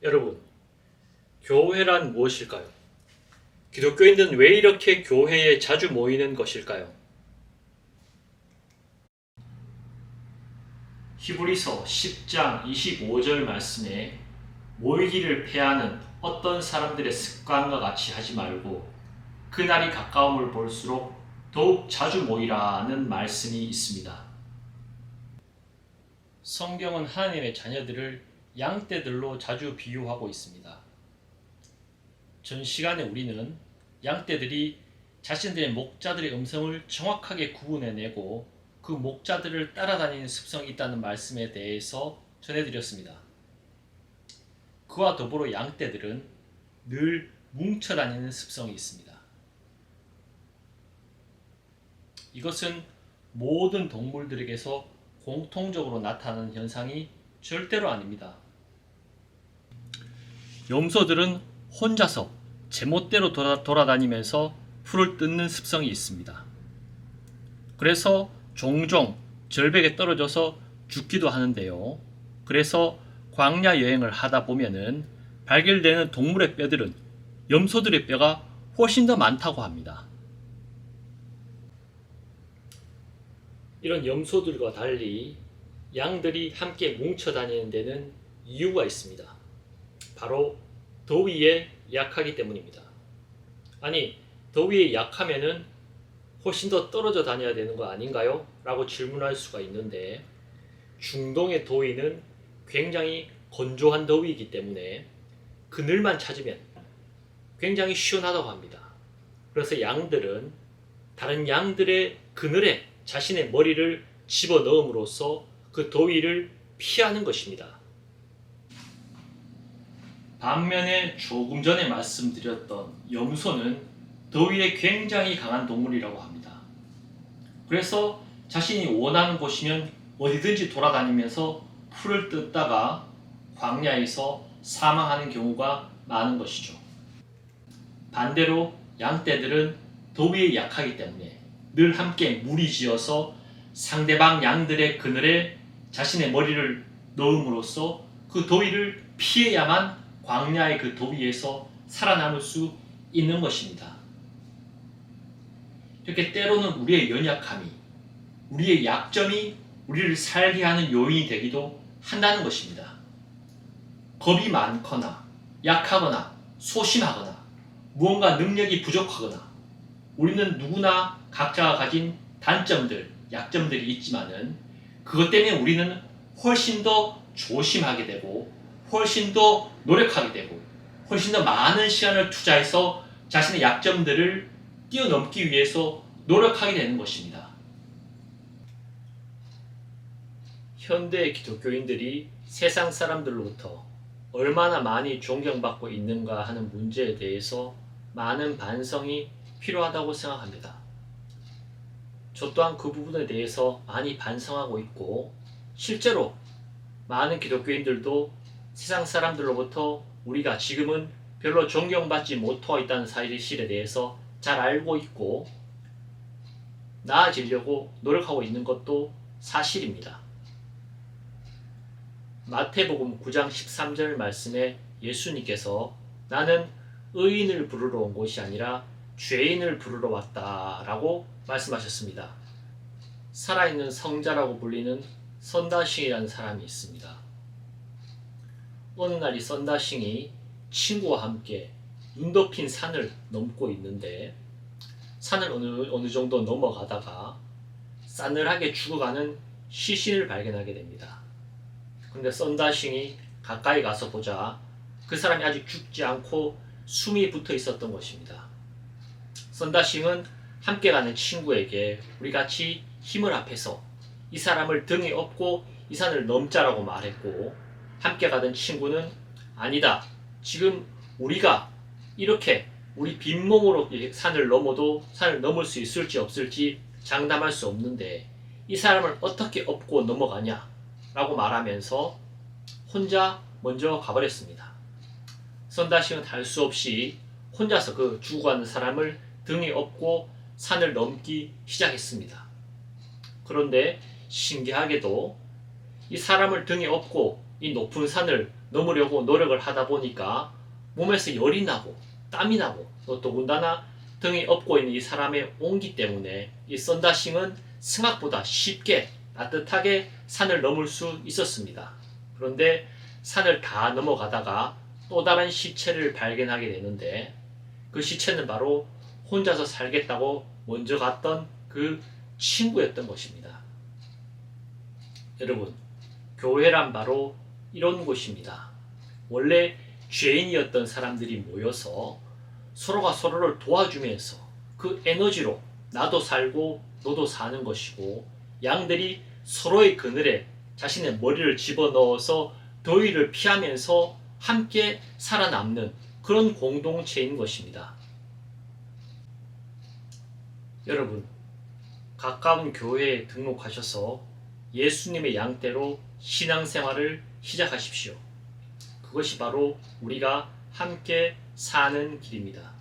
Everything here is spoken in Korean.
여러분, 교회란 무엇일까요? 기독교인들은 왜 이렇게 교회에 자주 모이는 것일까요? 히브리서 10장 25절 말씀에 모이기를 패하는 어떤 사람들의 습관과 같이 하지 말고 그날이 가까움을 볼수록 더욱 자주 모이라는 말씀이 있습니다. 성경은 하나님의 자녀들을 양떼들로 자주 비유하고 있습니다. 전 시간에 우리는 양떼들이 자신들의 목자들의 음성을 정확하게 구분해내고 그 목자들을 따라다니는 습성이 있다는 말씀에 대해서 전해드렸습니다. 그와 더불어 양떼들은 늘 뭉쳐다니는 습성이 있습니다. 이것은 모든 동물들에게서 공통적으로 나타나는 현상이 절대로 아닙니다. 염소들은 혼자서 제멋대로 돌아다니면서 풀을 뜯는 습성이 있습니다. 그래서 종종 절벽에 떨어져서 죽기도 하는데요. 그래서 광야 여행을 하다 보면은 발견되는 동물의 뼈들은 염소들의 뼈가 훨씬 더 많다고 합니다. 이런 염소들과 달리 양들이 함께 뭉쳐 다니는 데는 이유가 있습니다. 바로 더위에 약하기 때문입니다. 아니, 더위에 약하면은 훨씬 더 떨어져 다녀야 되는 거 아닌가요? 라고 질문할 수가 있는데, 중동의 더위는 굉장히 건조한 더위이기 때문에 그늘만 찾으면 굉장히 시원하다고 합니다. 그래서 양들은 다른 양들의 그늘에 자신의 머리를 집어넣음으로써 그 더위를 피하는 것입니다. 반면에 조금 전에 말씀드렸던 염소는 더위에 굉장히 강한 동물이라고 합니다. 그래서 자신이 원하는 곳이면 어디든지 돌아다니면서 풀을 뜯다가 광야에서 사망하는 경우가 많은 것이죠. 반대로 양떼들은 더위에 약하기 때문에 늘 함께 무리지어서 상대방 양들의 그늘에 자신의 머리를 넣음으로써 그 더위를 피해야만 광야의 그 더위에서 살아남을 수 있는 것입니다. 이렇게 때로는 우리의 연약함이, 우리의 약점이 우리를 살게 하는 요인이 되기도 한다는 것입니다. 겁이 많거나 약하거나 소심하거나 무언가 능력이 부족하거나 우리는 누구나 각자가 가진 단점들, 약점들이 있지만은 그것 때문에 우리는 훨씬 더 조심하게 되고 훨씬 더 노력하게 되고 훨씬 더 많은 시간을 투자해서 자신의 약점들을 뛰어넘기 위해서 노력하게 되는 것입니다. 현대 기독교인들이 세상 사람들로부터 얼마나 많이 존경받고 있는가 하는 문제에 대해서 많은 반성이 필요하다고 생각합니다. 저 또한 그 부분에 대해서 많이 반성하고 있고, 실제로 많은 기독교인들도 세상 사람들로부터 우리가 지금은 별로 존경받지 못하고 있다는 사실에 대해서 잘 알고 있고 나아지려고 노력하고 있는 것도 사실입니다. 마태복음 9장 13절 말씀에 예수님께서 나는 의인을 부르러 온 것이 아니라 죄인을 부르러 왔다라고 말씀하셨습니다. 살아있는 성자라고 불리는 선다싱이라는 사람이 있습니다. 어느 날 이 선다싱이 친구와 함께 눈 덮인 산을 넘고 있는데 산을 어느 정도 넘어가다가 싸늘하게 죽어가는 시신을 발견하게 됩니다. 그런데 선다싱이 가까이 가서 보자 그 사람이 아직 죽지 않고 숨이 붙어 있었던 것입니다. 선다싱은 함께 가는 친구에게 우리 같이 힘을 합해서 이 사람을 등에 업고 이 산을 넘자라고 말했고, 함께 가던 친구는 아니다, 지금 우리가 이렇게 우리 빈몸으로 산을 넘어도 산을 넘을 수 있을지 없을지 장담할 수 없는데 이 사람을 어떻게 업고 넘어가냐 라고 말하면서 혼자 먼저 가버렸습니다. 선다싱은 할 수 없이 혼자서 그 죽어가는 사람을 등에 업고 산을 넘기 시작했습니다. 그런데 신기하게도 이 사람을 등에 업고 이 높은 산을 넘으려고 노력을 하다 보니까 몸에서 열이 나고 땀이 나고 또 더군다나 등에 업고 있는 이 사람의 온기 때문에 이 썬다싱은 생각보다 쉽게 따뜻하게 산을 넘을 수 있었습니다. 그런데 산을 다 넘어가다가 또 다른 시체를 발견하게 되는데 그 시체는 바로 혼자서 살겠다고 먼저 갔던 그 친구였던 것입니다. 여러분, 교회란 바로 이런 곳입니다. 원래 죄인이었던 사람들이 모여서 서로가 서로를 도와주면서 그 에너지로 나도 살고 너도 사는 것이고, 양들이 서로의 그늘에 자신의 머리를 집어넣어서 더위를 피하면서 함께 살아남는 그런 공동체인 것입니다. 여러분, 가까운 교회에 등록하셔서 예수님의 양떼로 신앙생활을 시작하십시오. 그것이 바로 우리가 함께 사는 길입니다.